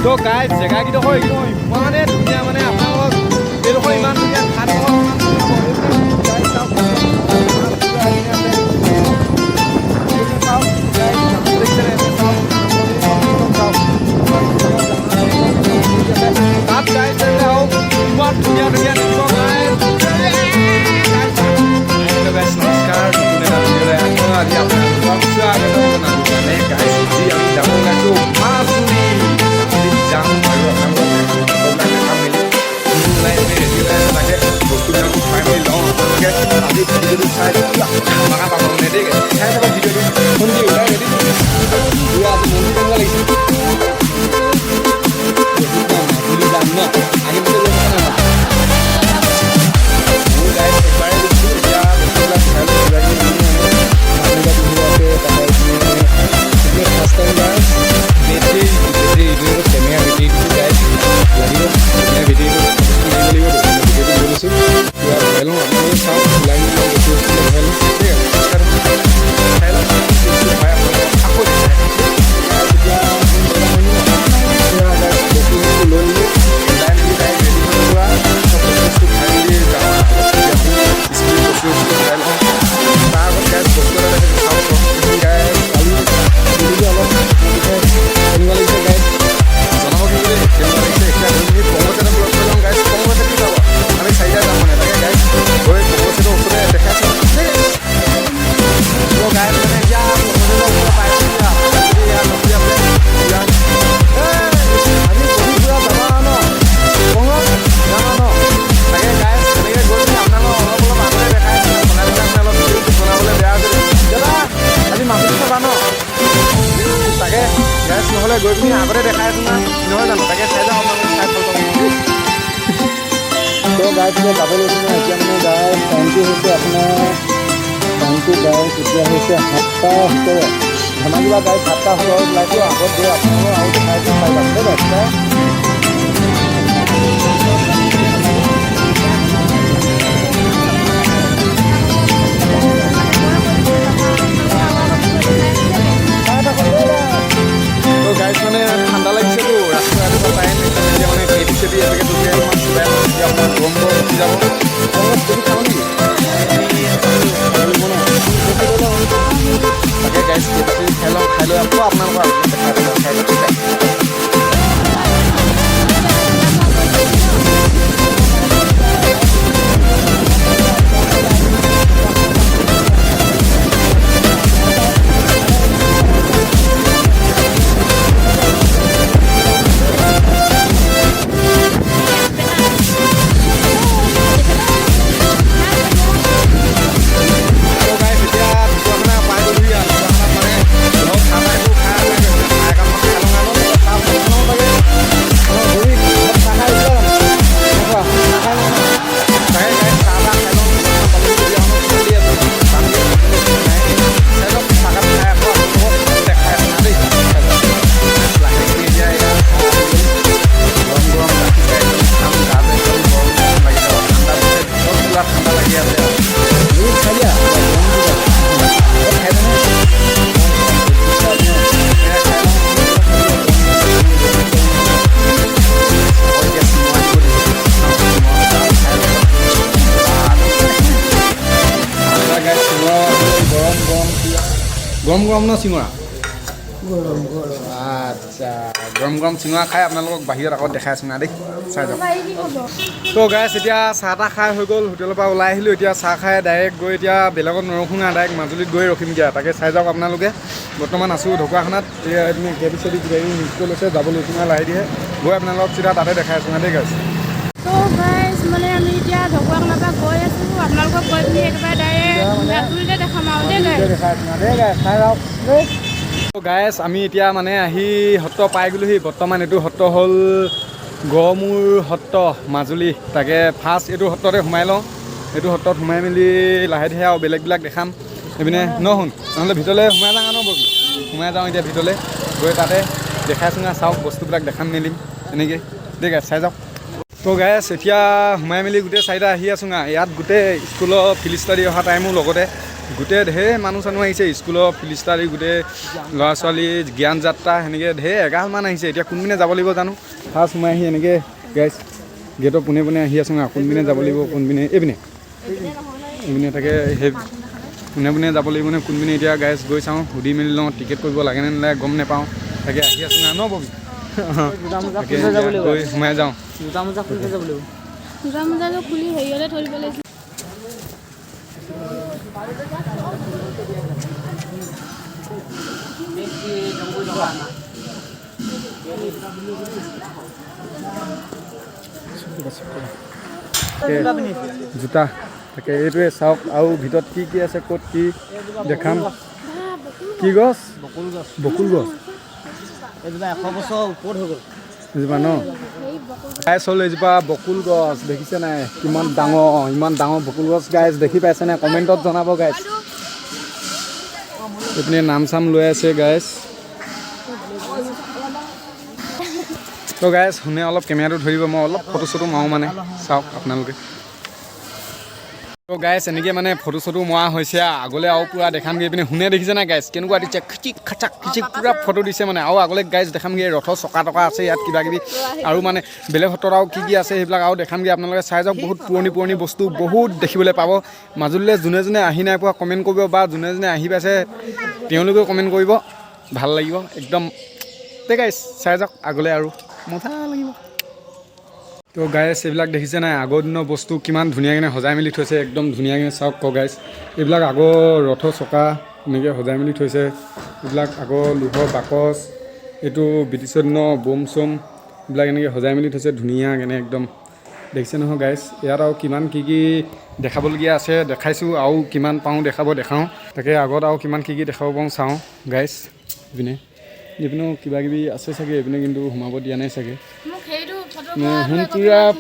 তো গাইজ জেগাকেইডোখৰ একদম ইমানে ধুনীয়া মানে আপোনালোকক এইডোখৰ ইমান ধুনীয়া ঘাট তাত গাইজ ইমান ধুনীয়া ধুনীয়া দেখিব নমস্কাৰ আজি আপোনালোকক গাইজ আজি আমি যাব ওলাইছোঁ মাজুলী যাম আৰু আপোনালোকে বস্তুবিলাকো চাই মেলি লওঁ আপোনালোকে আজি ভিডিঅ'টো চাই আমাক পাব নে দেই চাই থাকক ভিডিঅ'টো মন্দিৰ ওলাই ৰেডি আজি মন্দিৰ কেনেকুৱা লাগিছে মাজুলী যাম ন আহিবলৈ লৈ থকা নাই মোৰ গাইজ একবাৰে গৈছোঁ এতিয়া বস্তুবিলাক চাই লৈ first time guys battery camera বেটেৰীটো গাইজ লাগিব বেটেৰীটো লৈছোঁ পুৰা ভৰাই লওঁ আপোনালোকে চাওক ওলাই মেলি বেছি বস্তু ভৰাই লওঁ ঠিক আছে চাই লওঁ আকৌ তেতিয়া বস্তু লৈ মেলি ওলাই মেলি ডাইৰেক্ট ৰেডি হৈ লোৱা চব বস্তু খাই মেলি যাওঁ স্কুল বস্তু ভৰাই লওঁ তাৰ আগত গাইজ বস্তু এটা দেখি চাওঁ গাইজ কালি অলপ কেনেকুৱা লাগিছে গাইজ জনাব কিন্তু কেনেকুৱা লাগিছে এতিয়া কংগ্ৰেছ ব্লগ কৰি লওঁ গাইজ কংগ্ৰেছ কি যাব আমি চাৰিটা যাম মানে তাকে গাইজ গৈ কংগ্ৰেছটো ওচৰতে দেখাইছোঁ গাইজ মানে এতিয়া ওচৰতে পাইছোঁ নহ'লে গৈ পিনি আগতে দেখাই আছোঁ না নহয় জানো তাকে চাই যাওঁ আপোনালোকে চাই ভাল পাব তো গাইজ যাব লৈছোঁ না এতিয়া মানে গাইজ টাইমটো হৈছে আপোনাৰ টাইমটো গাইজ এতিয়া হৈছে 7টা 17 ধেমাজি বা গাইজ 7টা 17 ওলাইছোঁ আগত গৈ আপোনালোকৰ আৰু দেখাইছোঁ চাই যাম দেই ৰাস্তা গাইজ মানে ঠাণ্ডা লাগিছেতো ৰাস্তা ৰাতিপুৱা পাই এতিয়া মানে খেতি চেতি এনেকৈ দুখীয়া অলপমান চুবাই এতিয়া আপোনাৰ গৰম গৰম উঠি যাব অলপ যদি খাওঁ নেকি তাকে গাইজ খেতি খাই লওঁ খাই লৈ আকৌ আপোনালোকৰ দেখাই দিওঁ খাই লওঁ গৰম গৰম ন চিঙৰা আচ্ছা গৰম গৰম চিঙৰা খাই আপোনালোকক বাহিৰত আগত দেখাই আছোঁ না দেই চাই যাওক তো গাইজ এতিয়া চাহ তাহ খাই হৈ গ'ল হোটেলৰ পৰা ওলাই আহিলোঁ এতিয়া চাহ খাই ডাইৰেক্ট গৈ এতিয়া বেলেগত নৰখোঁ না ডাইৰেক্ট মাজুলীত গৈ ৰখিমগৈ তাকে চাই যাওক আপোনালোকে বৰ্তমান আছোঁ ঢকুৱাখানাত এতিয়া তুমি কেবি চেবি কিবা কিবি মিক্স কৰি লৈছে যাব লৈছোঁ না লাহে দিয়ে গৈ আপোনালোকক চিধা তাতে দেখাই আছোঁ না দেই গাইজ তো গাইজ মানে আমি এতিয়া ঢকুৱাখানাৰ পৰা গৈ আছোঁ আপোনালোকক গৈ পিনি একেবাৰে ডাইৰেক্ট মাজুলীতে দেখাম আৰু দেই দেখাই আছোঁ না দেই গাইজ চাই যাওক গাইজ আমি এতিয়া মানে আহি সত্ৰ পাই গ'লোহি বৰ্তমান এইটো সত্ৰ হ'ল গড়মূৰ সত্ৰ মাজুলী তাকে ফাৰ্ষ্ট এইটো সত্ৰতে সোমাই লওঁ এইটো সত্ৰত সোমাই মেলি লাহে ধীৰে আৰু বেলেগবিলাক দেখাম এইপিনে নহ'ল নহ'লে ভিতৰলৈ সোমাই যাওঁ ন বস্তু সোমাই যাওঁ এতিয়া ভিতৰলৈ গৈ তাতে দেখাইছোঁ না চাওক বস্তুবিলাক দেখাম মেলিম এনেকৈ দেই গাইজ চাই যাওক তো গাইজ এতিয়া সোমাই মেলি গোটেই চাৰিটা আহি আছোঁ না ইয়াত গোটেই স্কুলৰ ফিল্ড ষ্টাডি অহা টাইমো লগতে গোটেই ঢেৰ মানুহ চানুহ আহিছে স্কুলৰ ফিলিষ্টাৰী গোটেই ল'ৰা ছোৱালী জ্ঞান যাত্ৰা সেনেকৈ ঢেৰ এগালমান আহিছে এতিয়া কোনপিনে যাব লাগিব জানো ফাৰ্ষ্ট সোমাই আহি এনেকৈ গাইজ গেটৰ পোনে পোনে আহি আছোঁ কোনপিনে যাব লাগিব কোনপিনে এইপিনে তাকে সেই পোনে পোনে যাব লাগিব নে কোনপিনে এতিয়া গাইজ গৈ চাওঁ সুধি মেলি লওঁ টিকেট কৰিব লাগে নে নালাগে গম নাপাওঁ তাকে আহি আছোঁ ন ববি গৈ সোমাই যাওঁ জোতা মোজাটো খুলি হেৰিয়লৈ থৈ দিব লাগিছিল জোতা তাকে এইটোৱে চাওক আৰু ভিতৰত কি কি আছে ক'ত কি দেখাম কি গছ বকুল গছ এজোপা 100 বছৰ ওপৰত হৈ গ'ল এজোপা ন গাইছ হ'ল এজোপা বকুল গছ দেখিছে নাই কিমান ডাঙৰ ইমান ডাঙৰ বকুল গছ গাইছ দেখি পাইছে নাই কমেণ্টত জনাব গাইছ এইপিনে নাম চাম লৈ আছে গাইছ তো গাইছ শুনে অলপ কেমেৰাটো ধৰিব মই অলপ ফটো চটো মাৰোঁ মানে চাওক আপোনালোকে তো গাইছ এনেকৈ মানে ফটো চটো মৰা হৈছে আগলৈ আৰু পূৰা দেখামগৈ এইপিনে শুনে দেখিছে নাই গাইছ কেনেকুৱা দিছে খিচিক খাচাক খিচিক পূৰা ফটো দিছে মানে আৰু আগলৈ গাইছ দেখামগৈ ৰথৰ চকা টকা আছে ইয়াত কিবা কিবি আৰু মানে বেলেগ সত্ৰত আৰু কি আছে সেইবিলাক আৰু দেখামগৈ আপোনালোকে চাই যাওক বহুত পুৰণি বস্তু বহুত দেখিবলৈ পাব মাজুলীলৈ যোনে যোনে আহি নাই পোৱা কমেণ্ট কৰিব বা যোনে যোনে আহি পাইছে তেওঁলোকেও কমেণ্ট কৰিব ভাল লাগিব একদম তে গাইছ চাই যাওক আগলৈ আৰু মজা লাগিব তো গাইছ এইবিলাক দেখিছে নাই আগৰ দিনৰ বস্তু কিমান ধুনীয়াকৈ সজাই মেলি থৈছে একদম ধুনীয়াকৈ চাওক গাইছ এইবিলাক আগৰ ৰথৰ চকা এনেকৈ সজাই মেলি থৈছে এইবিলাক আগৰ লোহৰ বাকচ এইটো ব্ৰিটিছৰ দিনৰ বম চম এইবিলাক এনেকৈ সজাই মেলি থৈছে ধুনীয়াকৈ একদম দেখিছে নহয় গাইছ ইয়াত আৰু কিমান কি দেখাবলগীয়া আছে দেখাইছোঁ আৰু কিমান পাওঁ দেখাওঁ তাকে আগত আৰু কিমান কি দেখাব পাওঁ চাওঁ গাইছ এইপিনেও কিবা কিবি আছে চাগে এইপিনে কিন্তু সোমাব দিয়া নাই চাগে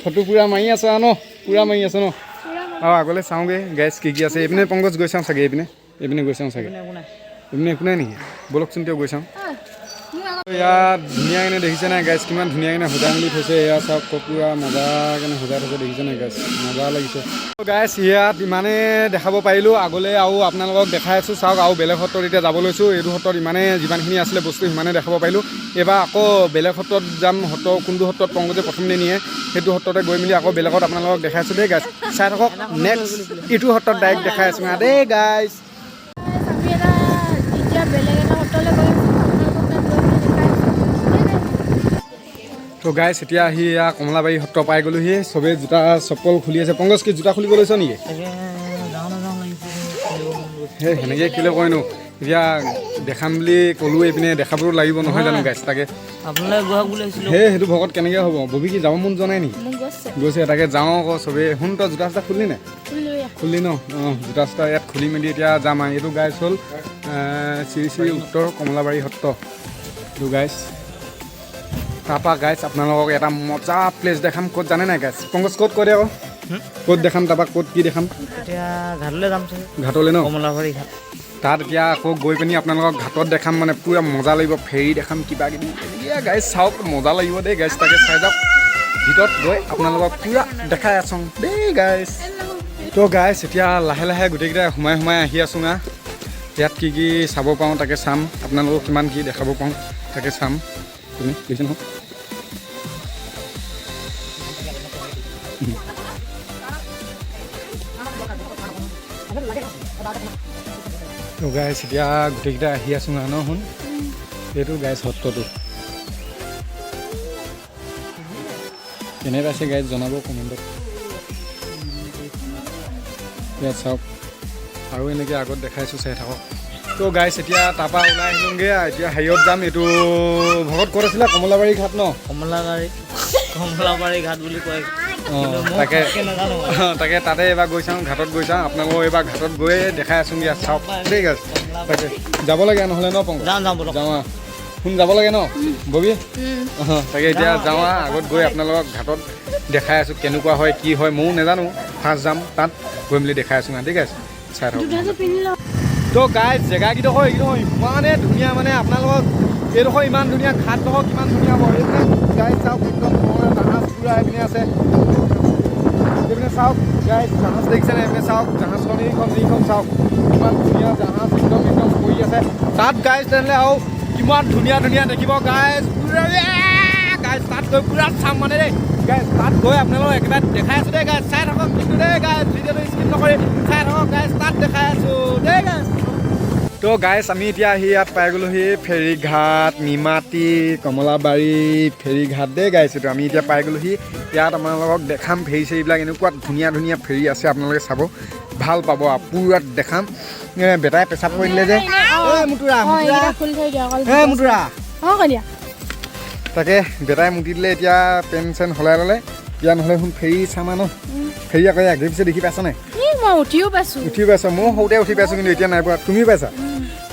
ফটো পূৰা মাৰি আছে ন পূৰা মাৰি আছে ন আৰু আগলৈ চাওঁগৈ গাইছ কি আছে এইপিনে পংকজ গৈ চাওঁ চাগে এইপিনে গৈ চাওঁ চাগে এইপিনে একো নাই নেকি ব'লকচোন তেওঁ গৈ চাওঁ ইয়াত ধুনীয়াকৈ দেখিছে নাই গাইছ কিমান ধুনীয়াকৈ সজাই মেলি থৈছে এয়া চাওক পূৰা মজাকৈ সজাই থৈছে দেখিছে নাই গাইছ মজা লাগিছে গাইছ ইয়াত ইমানেই দেখাব পাৰিলোঁ আগলৈ আৰু আপোনালোকক দেখাই আছোঁ চাওক আৰু বেলেগ সত্ৰত এতিয়া যাব লৈছোঁ এইটো সত্ৰত ইমানেই যিমানখিনি আছিলে বস্তু সিমানেই দেখাব পাৰিলোঁ এইবাৰ আকৌ বেলেগ সত্ৰত যাম কোনটো সত্ৰত পংকজে প্ৰথমতে নিয়ে সেইটো সত্ৰতে গৈ মেলি আকৌ বেলেগত আপোনালোকক দেখাই আছোঁ দেই গাইছ চাই থাকক নেক্সট ইটো সত্ৰত ডাইৰেক্ট দেখাই আছোঁ দেই গাইছ তো গাইছ এতিয়া আহি কমলাবাৰী সত্ৰ পাই গ'লোহি চবেই জোতা চপ্পল খুলি আছে পংকজ কি জোতা খুলিব লৈছ নেকি সেই সেনেকৈ কেলৈ কয়নো এতিয়া দেখাম বুলি ক'লোঁ এইপিনে দেখাবতো লাগিব নহয় জানো গাইছ তাকে সেইটো ভকত কেনেকৈ হ'ব ববি কি যাব মন যোৱা নাই নেকি গৈছে তাকে যাওঁ আকৌ চবেই শুন তই জোতা চোতা খুলি নাই খুলি ন অঁ জোতা চোতা ইয়াত খুলি মেলি এতিয়া যাম আৰু এইটো গাইছ হ'ল শ্ৰী উত্তৰ কমলাবাৰী সত্ৰ এইটো গাইছ তাৰপৰা গাইছ আপোনালোকক এটা মজা প্লেচ দেখাম ক'ত জানে নাই গাইছ পংকজ ক'ত কৈ দিয়ে আকৌ ক'ত দেখাম তাৰপৰা ক'ত কি দেখাম এতিয়া ঘাটলৈ যাম ঘাটলৈ ন কমলাবাৰী ঘাট তাত এতিয়া আকৌ গৈ পিনি আপোনালোকক ঘাটত দেখাম মানে পূৰা মজা লাগিব ফেৰী দেখাম কিবা কিবি এতিয়া গাইছ চাওক মজা লাগিব দেই গাইছ তাকে চাই যাওক ভিতৰত গৈ আপোনালোকক পূৰা দেখাই আছোঁ দেই গাইছ তো গাইছ এতিয়া লাহে লাহে গোটেইকেইটাই সোমাই আহি আছোঁ ইয়াত কি চাব পাওঁ তাকে চাম আপোনালোকক কিমান কি দেখাব পাওঁ তাকে চাম তুমি বুজিছে নহয় তো গাইছ এতিয়া গোটেইকেইটা আহি আছোঁ ন শুন এইটো গাইছ সত্ৰটো কেনে পাইছে গাইছ জনাব কমেণ্টত ইয়াত চাওক আৰু এনেকৈ আগত দেখাইছোঁ চাই থাকক তো গাইছ এতিয়া তাৰপৰা ওলাই আহিলোঁগৈ এতিয়া হেৰিয়ত যাম এইটো ভকত ক'ত আছিলে কমলাবাৰী ঘাট ন কমলাবাৰী ঘাট বুলি কয় তাকে তাতে এবাৰ গৈ চাওঁ ঘাটত গৈ চাওঁ আপোনালোকক এইবাৰ ঘাটত গৈয়ে দেখাই আছোঁ ইয়াত চাওক ঠিক আছে তাকে যাব লাগে নহ'লে ন পংকজ যাওঁ শুন যাব লাগে ন ববি তাকে এতিয়া যাওঁ আগত গৈ আপোনালোকক ঘাটত দেখাই আছোঁ কেনেকুৱা হয় কি হয় ময়ো নাজানো ফাৰ্ষ্ট যাম তাত গৈ মেলি দেখাই আছোঁ ঠিক আছে চাই থাকক তো গাইছ জেগাকেইডোখৰ এইকেইডোখৰ ইমানেই ধুনীয়া মানে আপোনালোকক এইডোখৰ ইমান ধুনীয়া ঘাটডোখৰ কিমান ধুনীয়া হ'ব এইবিলাক গাইছ চাওক একদম জাহাজ পূৰা এইপিনে আছে এইপিনে চাওক গাইজ জাহাজ দেখিছেনে এনে চাওক জাহাজখন এইখন চাওক ইমান ধুনীয়া জাহাজ একদম পৰি আছে তাত গাইজ তেনেহ'লে আৰু কিমান ধুনীয়া দেখিব গাইজ গাইজ তাত গৈ পুৰা চাম মানে দেই গাইজ তাত গৈ আপোনালোকক একেবাৰে দেখাই আছোঁ দেই গাইজ চাই থাকক কিন্তু দেই গাইজ ভিডিঅ'টো স্কিপ নকৰি চাই থাকক গাইজ তাত দেখাই আছোঁ দেই গাইজ তো গাইজ আমি এতিয়া আহি ইয়াত পাই গ'লোহি ফেৰীঘাট নিমাতী কমলাবাৰী ফেৰীঘাট দেই গাইজ এইটো আমি এতিয়া পাই গ'লোহি ইয়াত আপোনালোকক দেখাম ফেৰী চেৰীবিলাক এনেকুৱা ধুনীয়া ফেৰী আছে আপোনালোকে চাব ভাল পাব পুৰা দেখাম বেটাই পেচাব কৰি দিলে যে মুতুৰা তাকে বেটাই মুতি দিলে এতিয়া পেন চেন সলাই ল'লে এতিয়া নহ'লে শুন ফেৰী চামা ন ফেৰী আকৌ আগে পিছে দেখি পাইছা নাই উঠিও পাইছোঁ ময়ো সৰুতে উঠি পাইছোঁ কিন্তু এতিয়া নাই পোৱা তুমিও পাইছা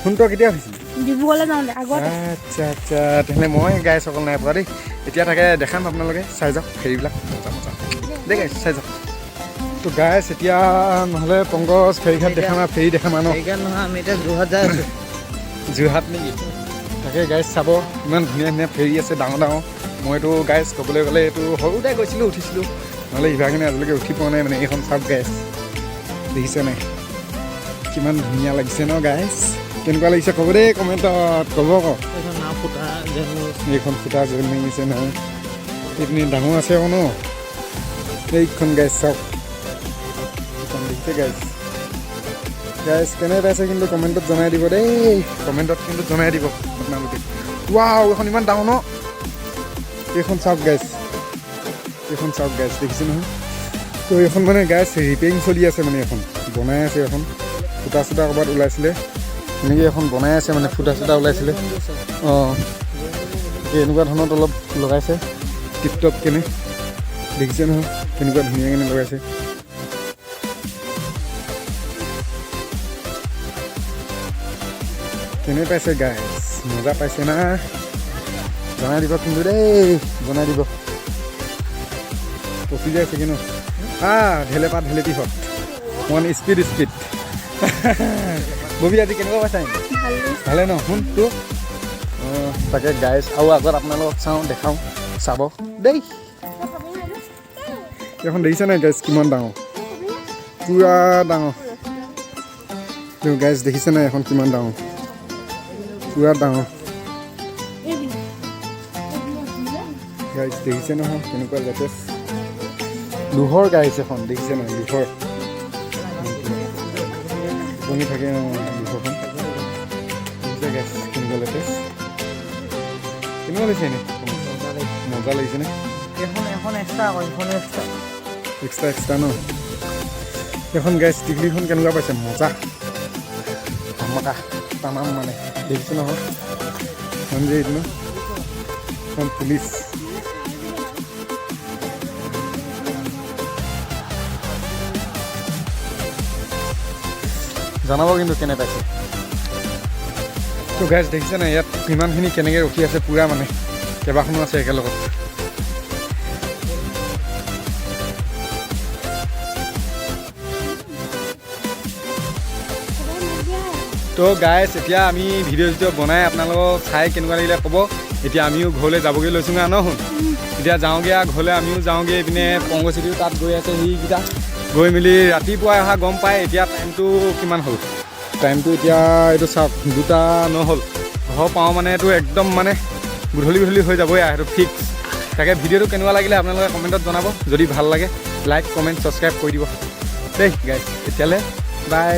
শুন তই কেতিয়া হৈছিল আচ্ছা তেনেহ'লে মই গাইছ অকল নাই পোৱা দেই এতিয়া তাকে দেখাম আপোনালোকে চাই যাওক ফেৰীবিলাক মজা দেই গাইছ চাই যাওক তো গাইছ এতিয়া নহ'লে পংকজ ফেৰীঘাট দেখাম আৰু ফেৰী দেখাম আৰু নহয় আমি এতিয়া যোৰহাট যাই আছোঁ যোৰহাট নেকি তাকে গাইছ চাব ইমান ধুনীয়া ফেৰী আছে ডাঙৰ মইতো গাইছ ক'বলৈ গ'লে এইটো সৰুতে গৈছিলোঁ উঠিছিলোঁ নহ'লে ইভাগিনে আজিলৈকে উঠি পোৱা নাই মানে এইখন চাওক গাইছ দেখিছে নাই কিমান ধুনীয়া লাগিছে ন গাইছ কেনেকুৱা লাগিছে ক'ব দেই কমেণ্টত ক'ব আকৌ এইখন ফুটা জেল লাগিছে নহয় এইপিনি ডাঙৰ আছে আকৌ ন এইখন গাইছ চাওক এইখন দেখিছে গাইছ কেনে পাইছে কিন্তু কমেণ্টত জনাই দিব দেই কমেণ্টত কিন্তু জনাই দিব আপোনালোকে ৱাও এইখন ইমান ডাঙৰ ন এইখন চাওক গাইছ দেখিছে নহয় তো এইখন মানে গাইছ ৰিপেয়াৰিং চলি আছে মানে এখন বনাই আছে এখন ফুটা চুটা ক'ৰবাত ওলাইছিলে এনেকৈ এখন বনাই আছে মানে ফুটা চুটা ওলাইছিলে অঁ এনেকুৱা ধৰণত অলপ লগাইছে টিপটপ কেনে দেখিছে নহয় কেনেকুৱা ধুনীয়া কেনে লগাইছে কেনে পাইছে গাইছ মজা পাইছে না জনাই দিব কিন্তু দেই জনাই দিব পচি যায় চাগে ন ঢেলেপি হত মন স্পীড ববি আজি কেনেকুৱা পাইছা ভালে ন শুন তো তাকে গাইছ আৰু আগত আপোনালোকক দেখাওঁ চাব দেই এখন দেখিছে নাই গাইছ কিমান ডাঙৰ পুৰা ডাঙৰ গাইছ দেখিছে নাই এখন কিমান ডাঙৰ পুৰা ডাঙৰ গাইছ দেখিছে নহয় কেনেকুৱা লেটেষ্ট লোহৰ গাইছ এখন দেখিছে নহয় লোহৰ বনি থাকে লোহৰখন দেখিছে গাইছ কেনেকুৱা লেটেষ্ট কেনেকুৱা লাগিছে এনেই মজা লাগিছেনে এক্সট্ৰা ন এখন গাইছ টিকলিখন কেনেকুৱা পাইছে মজা ধমাকা তামাম মানে দেখিছে নহয় যে এইটো ন পুলিচ জনাব কিন্তু কেনে পাইছে তো গাইছ দেখিছে নাই ইয়াত ইমানখিনি কেনেকৈ ৰখি আছে পুৰা মানে কেইবাখনো আছে একেলগত তো গাইছ এতিয়া আমি ভিডিঅ' বনাই আপোনালোকক চাই কেনেকুৱা লাগিলে ক'ব এতিয়া আমিও ঘৰলৈ যাবগৈ লৈছোঁগৈ ন শুন এতিয়া যাওঁগৈ আৰু ঘৰলৈ আমিও যাওঁগৈ এইপিনে পংগচিটিও তাত গৈ আছে সেইকেইটা গৈ মেলি ৰাতিপুৱাই অহা গম পায় এতিয়া টাইমটো কিমান হ'ল টাইমটো এতিয়া এইটো চাওক 2:09 হ'ল ঘৰ পাওঁ মানে এইটো একদম মানে গধূলি হৈ যাবই আৰু সেইটো ফিক্স তাকে ভিডিঅ'টো কেনেকুৱা লাগিলে আপোনালোকে কমেণ্টত জনাব যদি ভাল লাগে লাইক কমেণ্ট ছাবস্ক্ৰাইব কৰি দিব দেই গাইছ এতিয়ালৈ বাই